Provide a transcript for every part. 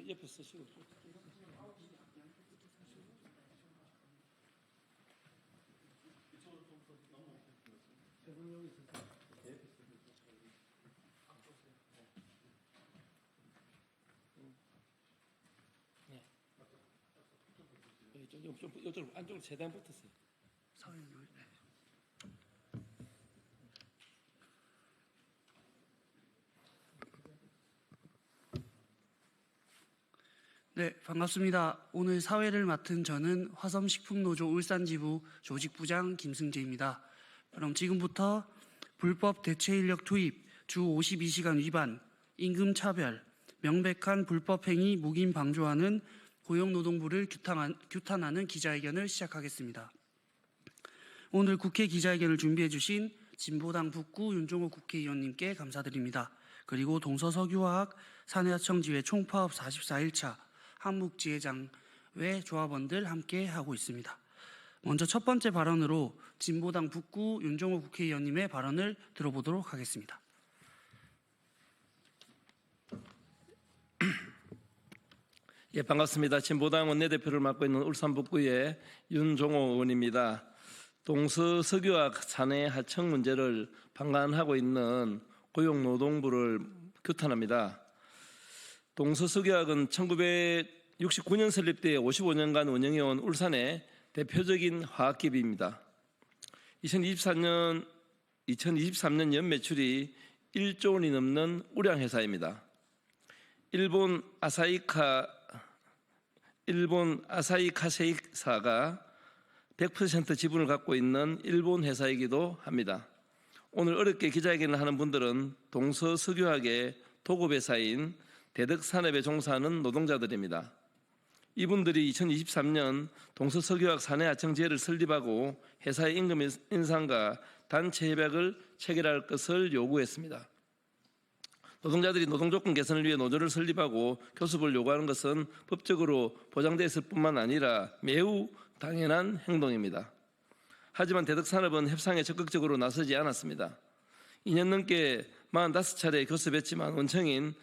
옆에 쓰시고. 이쪽 안쪽으로 최대한 붙었어요. 네, 반갑습니다. 오늘 사회를 맡은 저는 화섬식품노조 울산지부 조직부장 김승재입니다. 그럼 지금부터 불법 대체인력 투입, 주 52시간 위반, 임금차별, 명백한 불법행위 묵인 방조하는 고용노동부를 규탄하는 기자회견을 시작하겠습니다. 오늘 국회 기자회견을 준비해 주신 진보당 북구 윤종호 국회의원님께 감사드립니다. 그리고 동서석유화학 사내하청지회 총파업 44일차 한묵지회장외 조합원들 함께 하고 있습니다. 먼저 첫 번째 발언으로 진보당 북구 윤종호 국회의원님의 발언을 들어보도록 하겠습니다. 예, 반갑습니다. 진보당 원내대표를 맡고 있는 울산 북구의 윤종호 의원입니다. 동서석유화학 사내 하청 문제를 방관하고 있는 고용노동부를 규탄합니다. 동서석유화학은 1969년 설립돼 55년간 운영해온 울산의 대표적인 화학기업입니다. 2023년 연매출이 1조 원이 넘는 우량회사입니다. 일본 아사히카세이사가 100% 지분을 갖고 있는 일본 회사이기도 합니다. 오늘 어렵게 기자회견을 하는 분들은 동서석유화학의 도급회사인 대덕산업에 종사하는 노동자들입니다. 이분들이 2023년 동서석유화학 사내하청지회를 설립하고 회사의 임금 인상과 단체 협약을 체결할 것을 요구했습니다. 노동자들이 노동조건 개선을 위해 노조를 설립하고 교섭을 요구하는 것은 법적으로 보장되어 있을 뿐만 아니라 매우 당연한 행동입니다. 하지만 대덕산업은 협상에 적극적으로 나서지 않았습니다. 2년 넘게 45차례 교섭했지만 원청인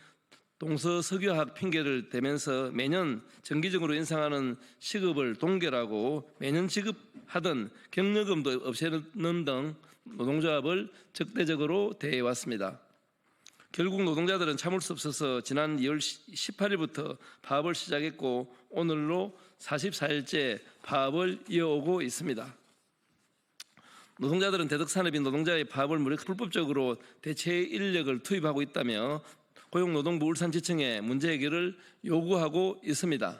동서석유화학 핑계를 대면서 매년 정기적으로 인상하는 시급을 동결하고 매년 지급하던 격려금도 없애는 등 노동조합을 적대적으로 대해왔습니다. 결국 노동자들은 참을 수 없어서 지난 2월 18일부터 파업을 시작했고 오늘로 44일째 파업을 이어오고 있습니다. 노동자들은 대덕산업이 노동자의 파업을 불법적으로 대체 인력을 투입하고 있다며 고용노동부 울산지청에 문제 해결을 요구하고 있습니다.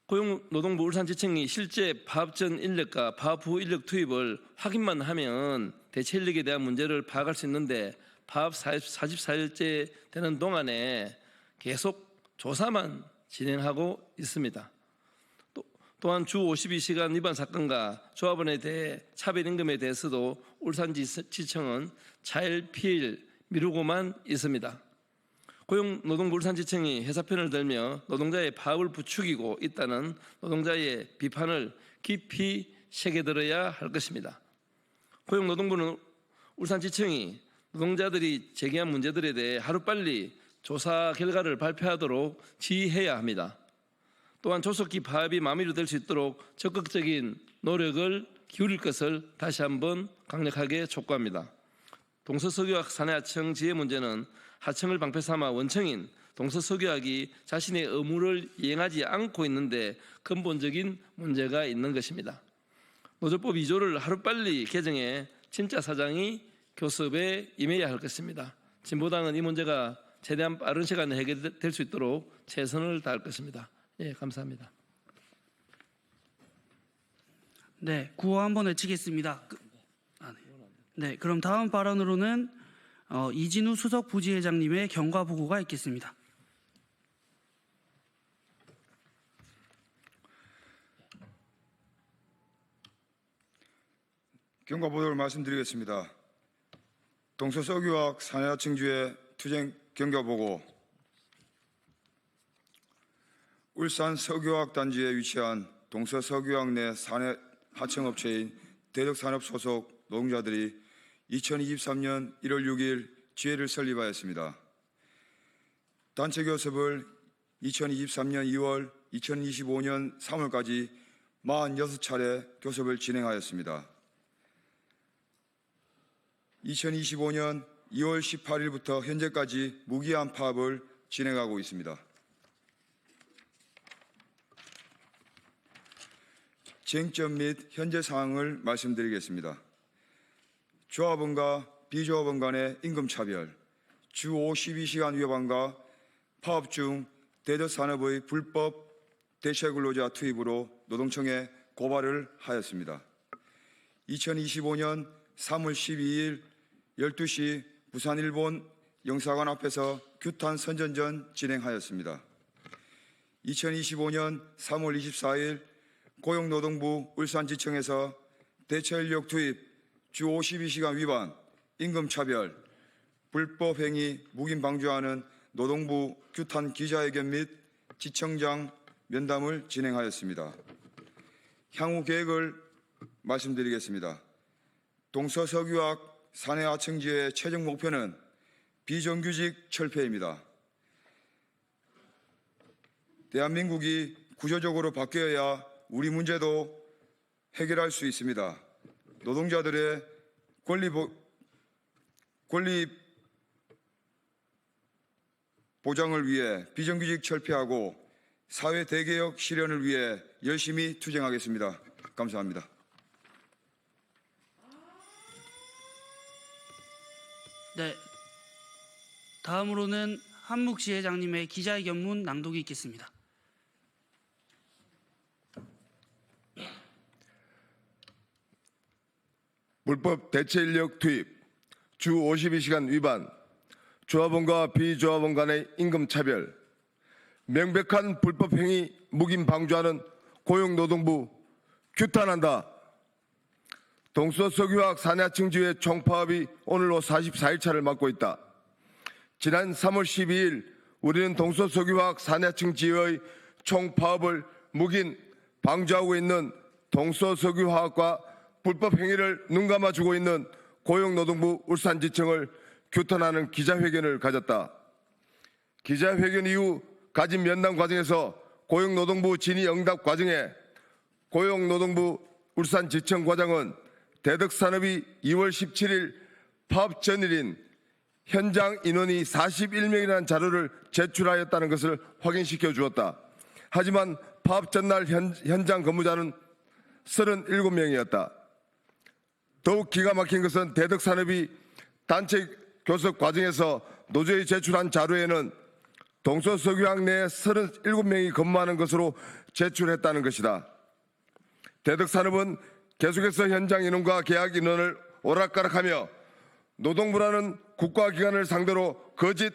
고용노동부 울산지청이 실제 파업 전 인력과 파업 후 인력 투입을 확인만 하면 대체 인력에 대한 문제를 파악할 수 있는데 파업 44일째 되는 동안에 계속 조사만 진행하고 있습니다. 또한 주 52시간 위반 사건과 조합원에 대해 차별임금에 대해서도 울산지청은 차일피일 미루고만 있습니다. 고용노동부 울산지청이 회사 편을 들며 노동자의 파업을 부추기고 있다는 노동자의 비판을 깊이 새겨들어야 할 것입니다. 고용노동부는 울산지청이 노동자들이 제기한 문제들에 대해 하루빨리 조사 결과를 발표하도록 지휘해야 합니다. 또한 조속히 파업이 마무리될 수 있도록 적극적인 노력을 기울일 것을 다시 한번 강력하게 촉구합니다. 동서석유화학 사내하청 지회 문제는 하청을 방패 삼아 원청인 동서석유화학이 자신의 의무를 이행하지 않고 있는데 근본적인 문제가 있는 것입니다. 노조법 2조를 하루빨리 개정해 진짜 사장이 교섭에 임해야 할 것입니다. 진보당은 이 문제가 최대한 빠른 시간에 해결될 수 있도록 최선을 다할 것입니다. 예, 감사합니다. 네, 구호 한번 외치겠습니다. 네, 그럼 다음 발언으로는 이진우 수석 부지회장님의 경과 보고가 있겠습니다. 경과 보도를 말씀드리겠습니다. 동서석유화학 사내하청지회 투쟁 경과 보고. 울산 석유화학 단지에 위치한 동서석유화학 내 사내 하청업체인 대덕산업 소속 노동자들이 2023년 1월 6일 지회를 설립하였습니다. 단체 교섭을 2023년 2월, 2025년 3월까지 46차례 교섭을 진행하였습니다. 2025년 2월 18일부터 현재까지 무기한 파업을 진행하고 있습니다. 쟁점 및 현재 사항을 말씀드리겠습니다. 조합원과 비조합원 간의 임금차별, 주 52시간 위반과 파업 중 대저산업의 불법 대체근로자 투입으로 노동청에 고발을 하였습니다. 2025년 3월 12일 12시 부산 일본 영사관 앞에서 규탄 선전전 진행하였습니다. 2025년 3월 24일 고용노동부 울산지청에서 대체인력 투입, 주 52시간 위반, 임금차별, 불법행위 묵인 방조하는 노동부 규탄 기자회견 및 지청장 면담을 진행하였습니다. 향후 계획을 말씀드리겠습니다. 동서석유학 사내하청지의 최종 목표는 비정규직 철폐입니다. 대한민국이 구조적으로 바뀌어야 우리 문제도 해결할 수 있습니다. 노동자들의 권리 보장을 위해 비정규직 철폐하고 사회 대개혁 실현을 위해 열심히 투쟁하겠습니다. 감사합니다. 네. 다음으로는 한묵 지회장님의 기자회견문 낭독이 있겠습니다. 불법 대체인력 투입, 주 52시간 위반, 조합원과 비조합원 간의 임금차별, 명백한 불법행위 묵인 방조하는 고용노동부 규탄한다. 동서석유학 사내하청지회 총파업이 오늘로 44일차를 맞고 있다. 지난 3월 12일 우리는 동서석유학 사내하청지회의 총파업을 묵인 방조하고 있는 동서석유화학과 불법행위를 눈감아주고 있는 고용노동부 울산지청을 규탄하는 기자회견을 가졌다. 기자회견 이후 가진 면담 과정에서 고용노동부 진위 응답 과정에 고용노동부 울산지청 과장은 대덕산업이 2월 17일 파업 전일인 현장 인원이 41명이라는 자료를 제출하였다는 것을 확인시켜 주었다. 하지만 파업 전날 현장 근무자는 37명이었다. 더욱 기가 막힌 것은 대덕산업이 단체 교섭 과정에서 노조에 제출한 자료에는 동서석유학 내 37명이 근무하는 것으로 제출했다는 것이다. 대덕산업은 계속해서 현장 인원과 계약 인원을 오락가락하며 노동부라는 국가기관을 상대로 거짓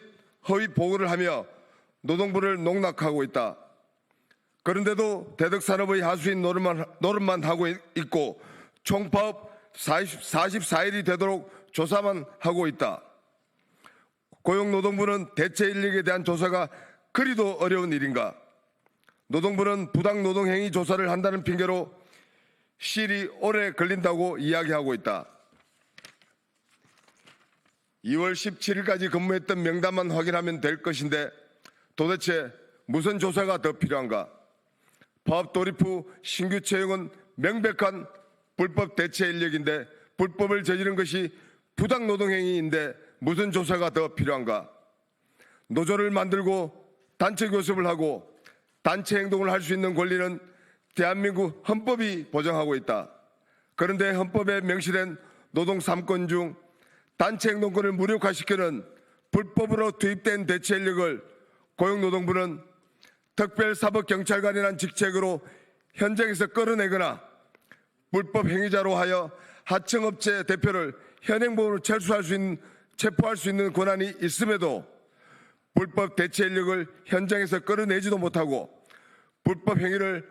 허위 보고를 하며 노동부를 농락하고 있다. 그런데도 대덕산업의 하수인 노릇만 하고 있고 총파업 44일이 되도록 조사만 하고 있다. 고용노동부는 대체 인력에 대한 조사가 그리도 어려운 일인가? 노동부는 부당노동행위 조사를 한다는 핑계로 시일이 오래 걸린다고 이야기하고 있다. 2월 17일까지 근무했던 명단만 확인하면 될 것인데 도대체 무슨 조사가 더 필요한가? 파업 돌입 후 신규 채용은 명백한 불법 대체 인력인데 불법을 저지른 것이 부당노동행위인데 무슨 조사가 더 필요한가? 노조를 만들고 단체 교섭을 하고 단체 행동을 할 수 있는 권리는 대한민국 헌법이 보장하고 있다. 그런데 헌법에 명시된 노동 3권 중 단체 행동권을 무력화시키는 불법으로 투입된 대체 인력을 고용노동부는 특별사법경찰관이라는 직책으로 현장에서 끌어내거나 불법 행위자로 하여 하청업체 대표를 현행범으로 체포할 수 있는 권한이 있음에도 불법 대체 인력을 현장에서 끌어내지도 못하고 불법 행위를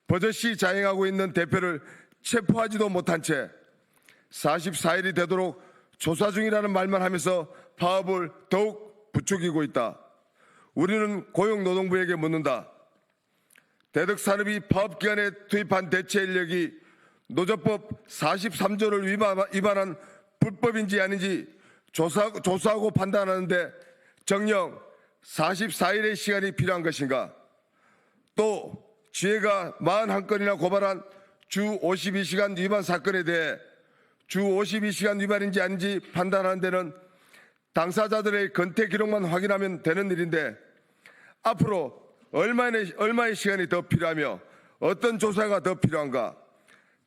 버젓이 자행하고 있는 대표를 체포하지도 못한 채 44일이 되도록 조사 중이라는 말만 하면서 파업을 더욱 부추기고 있다. 우리는 고용노동부에게 묻는다. 대덕산업이 파업 기간에 투입한 대체 인력이 노조법 43조를 위반한 불법인지 아닌지 조사하고 판단하는데 정녕 44일의 시간이 필요한 것인가? 또 지혜가 41건이나 고발한 주 52시간 위반 사건에 대해 주 52시간 위반인지 아닌지 판단하는 데는 당사자들의 건태 기록만 확인하면 되는 일인데 앞으로 얼마의 시간이 더 필요하며 어떤 조사가 더 필요한가?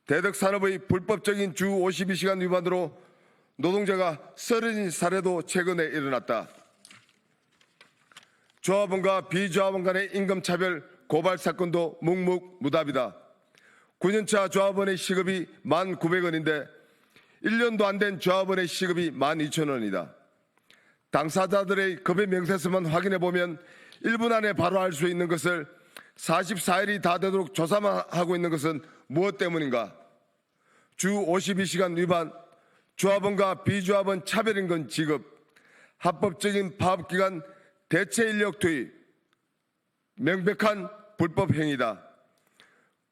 대덕산업의 불법적인 주 52시간 위반으로 노동자가 쓰러진 사례도 최근에 일어났다. 조합원과 비조합원 간의 임금차별 고발 사건도 묵묵무답이다. 9년차 조합원의 시급이 1,900원인데 1년도 안 된 조합원의 시급이 12,000원이다. 당사자들의 급여 명세서만 확인해보면 1분 안에 바로 알 수 있는 것을 44일이 다 되도록 조사만 하고 있는 것은 무엇 때문인가? 주 52시간 위반, 조합원과 비조합원 차별임금 지급, 합법적인 파업기간 대체인력 투입, 명백한 불법행위다.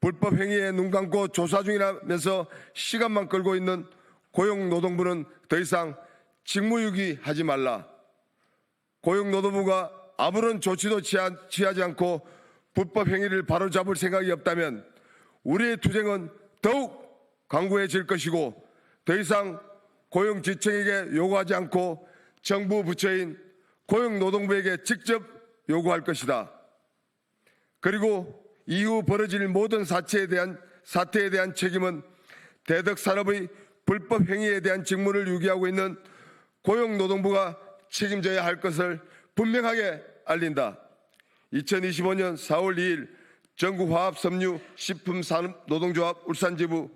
불법행위에 눈 감고 조사 중이라면서 시간만 끌고 있는 고용노동부는 더 이상 직무유기하지 말라. 고용노동부가 아무런 조치도 취하지 않고 불법행위를 바로잡을 생각이 없다면 우리의 투쟁은 더욱 강고해질 것이고 더 이상 고용지청에게 요구하지 않고 정부 부처인 고용노동부에게 직접 요구할 것이다. 그리고 이후 벌어질 모든 사태에 대한 책임은 대덕산업의 불법 행위에 대한 직무를 유기하고 있는 고용노동부가 책임져야 할 것을 분명하게 알린다. 2025년 4월 2일 전국화합섬유식품산업노동조합 울산지부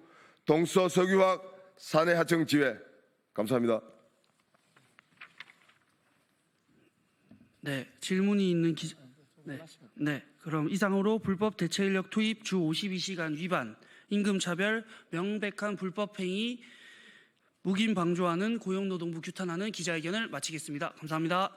동서석유화학 사내하청지회. 감사합니다. 네, 질문이 있는 기자. 네, 그럼 이상으로 불법 대체인력 투입 주 52시간 위반, 임금차별, 명백한 불법행위, 묵인 방조하는 고용노동부 규탄하는 기자회견을 마치겠습니다. 감사합니다.